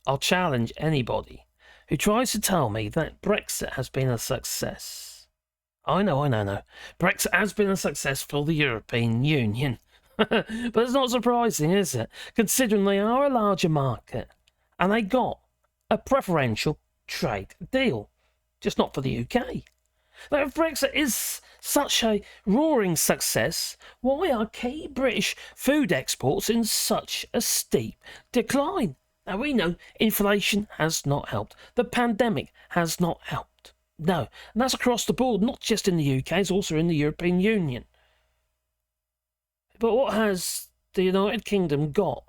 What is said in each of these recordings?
I'll challenge anybody who tries to tell me that Brexit has been a success. I know. Brexit has been a success for the European Union. But it's not surprising, is it? Considering they are a larger market and they got a preferential trade deal, just not for the UK. Now, if Brexit is such a roaring success, why are key British food exports in such a steep decline? Now, we know inflation has not helped. The pandemic has not helped. No, and that's across the board, not just in the UK, it's also in the European Union. But what has the United Kingdom got?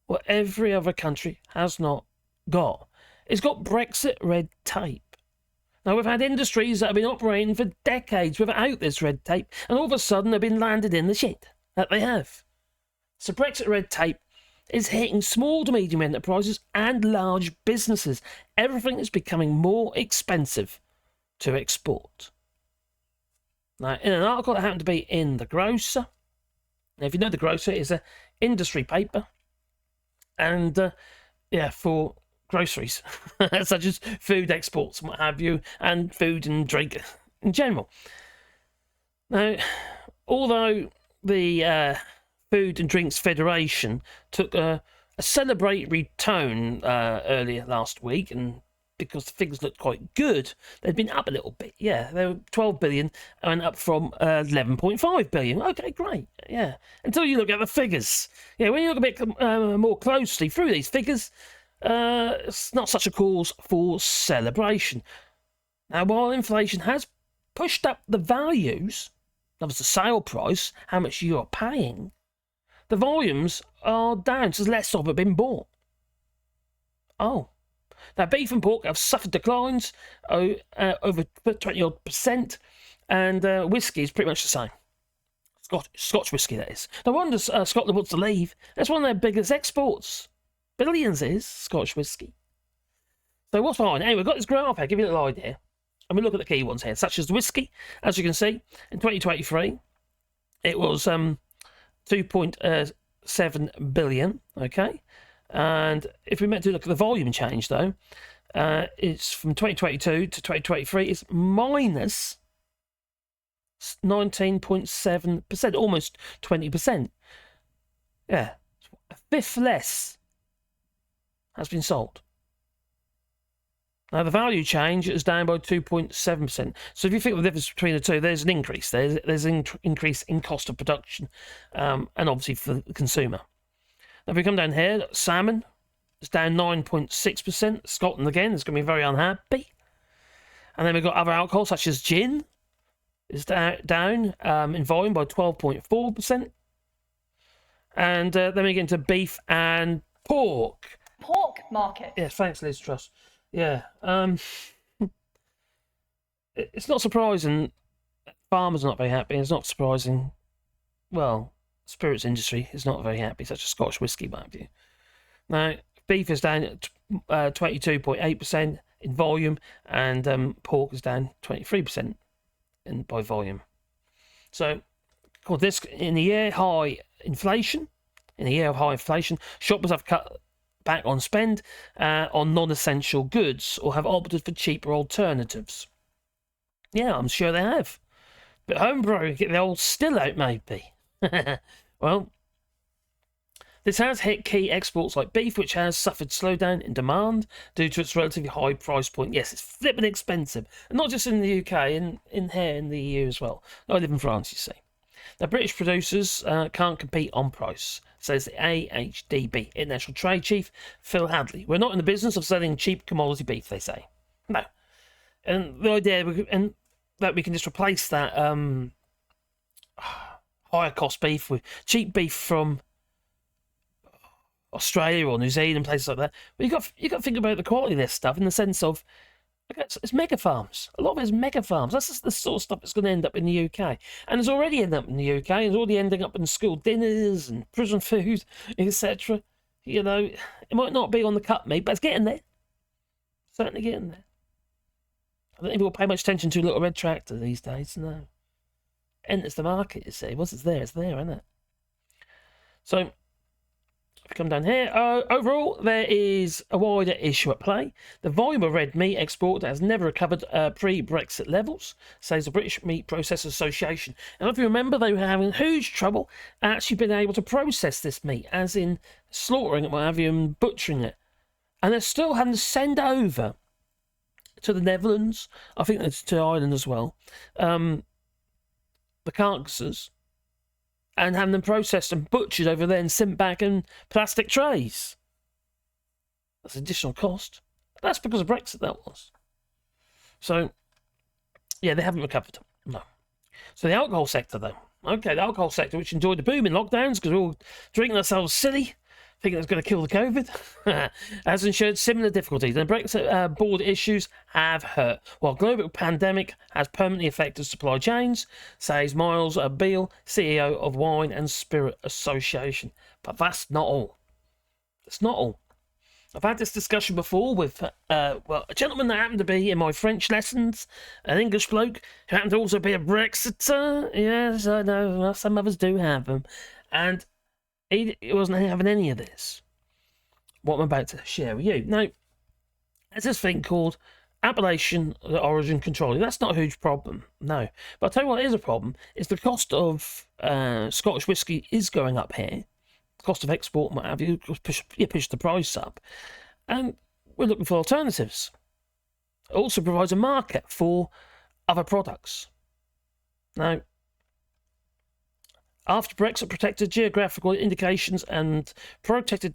What every other country has not got. It's got Brexit red tape. Now, we've had industries that have been operating for decades without this red tape, and all of a sudden they've been landed in the shit that they have. So Brexit red tape is hitting small to medium enterprises and large businesses. Everything is becoming more expensive to export. Now, in an article that happened to be in The Grocer, now if you know The Grocer, it's an industry paper, and for groceries, such as food exports and what have you, and food and drink in general. Now, although the Food and Drinks Federation took a celebratory tone earlier last week, and because the figures looked quite good, they'd been up a little bit. Yeah, they were 12 billion and up from 11.5 billion. Okay, great. Yeah, until you look at the figures. Yeah, when you look a bit more closely through these figures, it's not such a cause for celebration. Now, while inflation has pushed up the values, that was the sale price, how much you're paying, the volumes are down, so less of it been bought. Oh. Now, beef and pork have suffered declines over 20% and whiskey is pretty much the same. Scotch whiskey, that is. No wonder Scotland wants to leave. That's one of their biggest exports. Billions is Scotch whiskey. So what's behind? Anyway, we've got this graph here, give you a little idea. And we look at the key ones here, such as whiskey. As you can see, in 2023, it was 2.7 billion, okay? And if we meant to look at the volume change, though, it's from 2022 to 2023, it's minus 19.7%, almost 20%. Yeah, a fifth less has been sold. Now, the value change is down by 2.7%. So if you think of the difference between the two, there's an increase. There's an increase in cost of production, and obviously for the consumer. Now, if we come down here, salmon is down 9.6%. Scotland, again, is going to be very unhappy. And then we've got other alcohol, such as gin, is down in volume by 12.4%. And then we get into beef and pork. Pork market. Yeah, thanks, Liz Truss. Yeah. It's not surprising farmers are not very happy. It's not surprising, well, spirits industry is not very happy, such as Scotch whisky, might view. Now, beef is down at 22.8% in volume, and pork is down 23% by volume. So, of course, this in the year of high inflation, shoppers have cut back on spend on non-essential goods or have opted for cheaper alternatives. Yeah, I'm sure they have. But homebrew, get the old still out, maybe. Well, this has hit key exports like beef, which has suffered slowdown in demand due to its relatively high price point. Yes, it's flipping expensive, and not just in the UK, in here in the EU as well. I live in France, you see. Now, British producers can't compete on price, says the AHDB, International Trade Chief Phil Hadley. We're not in the business of selling cheap commodity beef, they say. No. And the idea that we can just replace that higher cost beef with cheap beef from Australia or New Zealand, places like that. But you got to think about the quality of this stuff in the sense of it's mega farms. A lot of it is mega farms. That's the sort of stuff that's going to end up in the UK, and it's already ended up in the UK. It's already ending up in school dinners and prison food, etc. You know, it might not be on the cut meat, but it's getting there. Certainly getting there. I don't think people pay much attention to Little Red Tractor these days. No. Enters the market, you see. Once it's there, isn't it? So, if come down here. Overall, there is a wider issue at play. The volume of red meat export has never recovered pre-Brexit levels, says the British Meat Processors Association. And if you remember, they were having huge trouble actually being able to process this meat, as in slaughtering it, what have you, and butchering it. And they're still having to send over to the Netherlands, I think it's to Ireland as well, the carcasses, and having them processed and butchered over there and sent back in plastic trays. That's additional cost. That's because of Brexit, that was. So, yeah, they haven't recovered. No. So the alcohol sector, though. Okay, the alcohol sector, which enjoyed the boom in lockdowns because we're all drinking ourselves silly, thinking it's going to kill the COVID, has ensured similar difficulties. And Brexit border issues have hurt, while global pandemic has permanently affected supply chains, says Miles Beale, CEO of Wine and Spirit Association. But that's not all. It's not all. I've had this discussion before with, a gentleman that happened to be in my French lessons, an English bloke, who happened to also be a Brexiter. Yes, I know, well, some others do have them. And he wasn't having any of this, what I'm about to share with you. Now, there's this thing called appellation origin controlling. That's not a huge problem, no. But I'll tell you what is a problem, is the cost of Scottish whisky is going up here. The cost of export, what have you, push the price up. And we're looking for alternatives. It also provides a market for other products. Now, after Brexit, protected geographical indications and protected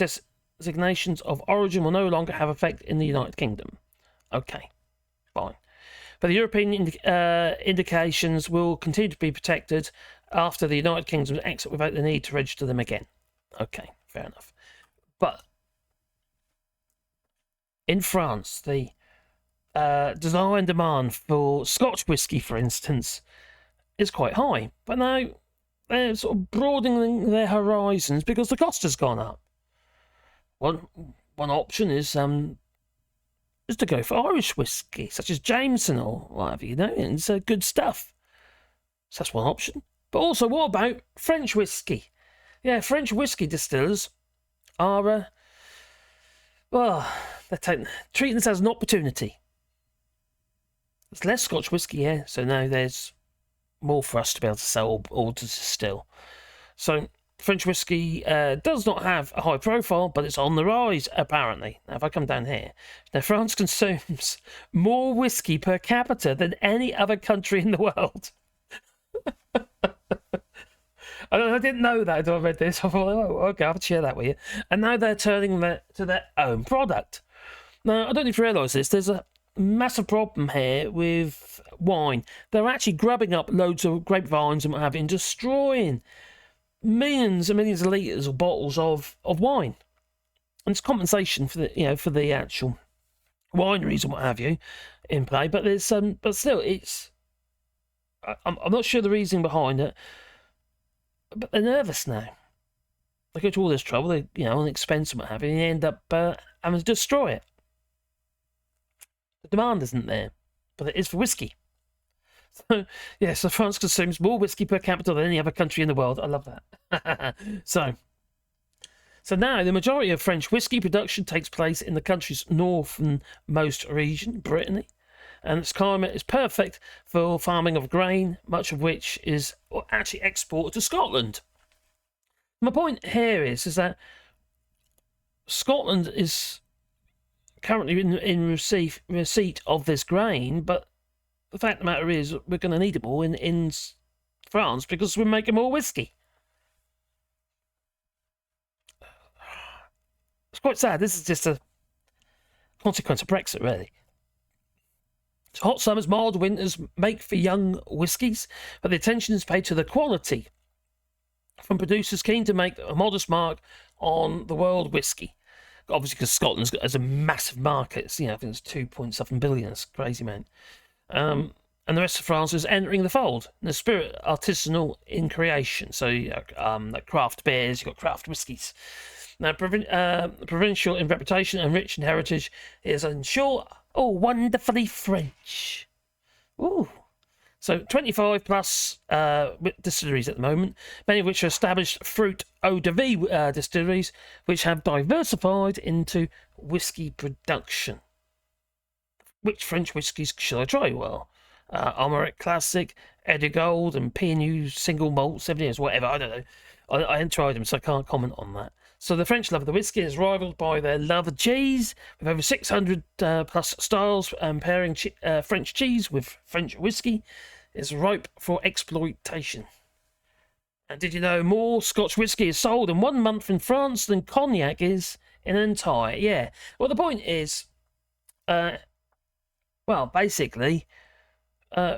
designations of origin will no longer have effect in the United Kingdom. Okay, fine. But the European indications will continue to be protected after the United Kingdom's exit without the need to register them again. Okay, fair enough. But in France, the desire and demand for Scotch whisky, for instance, is quite high. But now they're sort of broadening their horizons because the cost has gone up. One option is to go for Irish whiskey, such as Jameson or whatever, you know, and it's good stuff. So that's one option. But also, what about French whiskey? Yeah, French whiskey distillers are, they're treating this as an opportunity. There's less Scotch whiskey here, so now there's more for us to be able to sell or to distill. So French whiskey does not have a high profile, but it's on the rise, apparently. Now, if I come down here, now France consumes more whiskey per capita than any other country in the world. I didn't know that until I read this. I thought, oh, okay, I'll share that with you. And now they're turning that to their own product. Now, I don't know if you realise this, there's a massive problem here with wine. They're actually grubbing up loads of grapevines and what have you, and destroying millions and millions of litres of bottles of wine. And it's compensation for the actual wineries and what have you in play. But there's but still, it's I'm not sure the reasoning behind it. But they're nervous now. They go to all this trouble, on expense and what have you, and they end up having to destroy it. The demand isn't there, but it is for whiskey. So, so France consumes more whiskey per capita than any other country in the world. I love that. So now the majority of French whiskey production takes place in the country's northernmost region, Brittany, and its climate is perfect for farming of grain, much of which is actually exported to Scotland. My point here is that Scotland is currently in receipt of this grain, but the fact of the matter is we're going to need it all in France because we're making more whiskey. It's quite sad. This is just a consequence of Brexit, really. Hot summers, mild winters make for young whiskies, but the attention is paid to the quality from producers keen to make a modest mark on the world whiskey. Obviously, because Scotland has a massive market. I think it's 2.7 billion. It's crazy, man. And the rest of France is entering the fold. And the spirit artisanal in creation. So, like craft beers, you've got craft whiskies. Now, provincial in reputation and rich in heritage is, in short, wonderfully French. Ooh. So 25 plus distilleries at the moment, many of which are established fruit eau de vie distilleries, which have diversified into whisky production. Which French whiskies should I try? Well, Armoric Classic, Eddie Gold, and P&U Single Malt 7 years, whatever, I don't know. I haven't tried them, so I can't comment on that. So the French love of the whisky is rivaled by their love of cheese, with over 600 plus styles, and pairing French cheese with French whisky is ripe for exploitation. And did you know more Scotch whisky is sold in 1 month in France than cognac is in an entire year? Well, the point is, well, basically,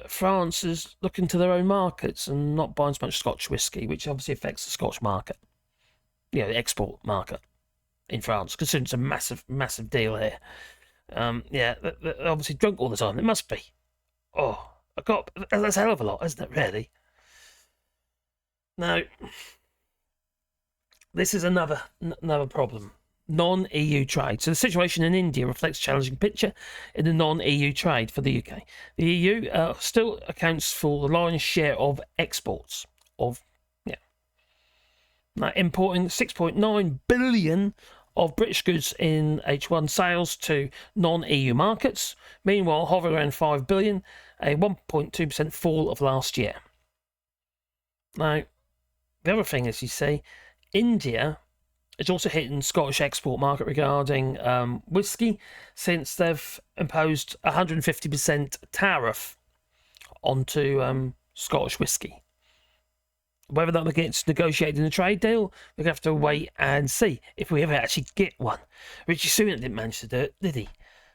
France is looking to their own markets and not buying so much Scotch whisky, which obviously affects the Scotch market. You know, the export market in France, considering it's a massive, massive deal here. Yeah, they're obviously drunk all the time. It must be. Oh, that's a hell of a lot, isn't it, really? Now, this is another problem. Non-EU trade. So the situation in India reflects a challenging picture in the non-EU trade for the UK. The EU still accounts for the lion's share of exports of, now importing 6.9 billion of British goods in H1 sales to non-EU markets. Meanwhile, hovering around 5 billion, a 1.2% fall of last year. Now, the other thing is, you see, India is also hitting the Scottish export market regarding whisky, since they've imposed a 150% tariff onto Scottish whisky. Whether that gets negotiated in a trade deal, we're going to have to wait and see if we ever actually get one. Richie Sunak didn't manage to do it, did he?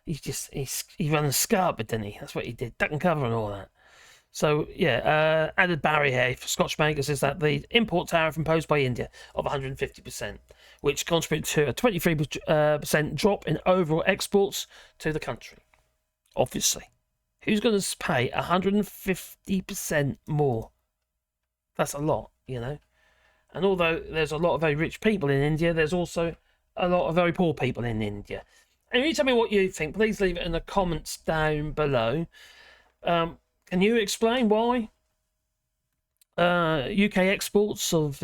He ran a scarp, didn't he? That's what he did, duck and cover and all that. So, yeah, added barrier here for Scotch makers is that the import tariff imposed by India of 150%, which contributes to a 23% drop in overall exports to the country. Obviously. Who's going to pay 150% more? That's a lot, you know. And although there's a lot of very rich people in India, there's also a lot of very poor people in India. And if you tell me what you think, please leave it in the comments down below. Can you explain why UK exports of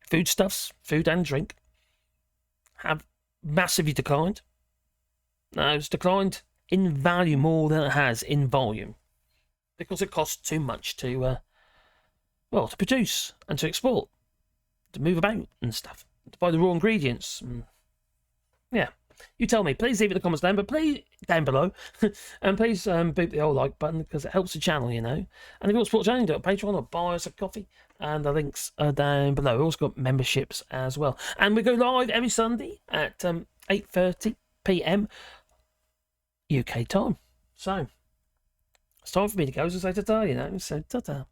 foodstuffs, food and drink, have massively declined? No, it's declined in value more than it has in volume, because it costs too much to produce and to export, to move about and stuff, to buy the raw ingredients. Yeah. You tell me. Please leave it in the comments down below. And please boot the old like button, because it helps the channel, you know. And if you want to support the channel, do it on Patreon or buy us a coffee. And the links are down below. We've also got memberships as well. And we go live every Sunday at 8:30 PM UK time. So, it's time for me to go. So say ta-ta, you know. So ta-ta.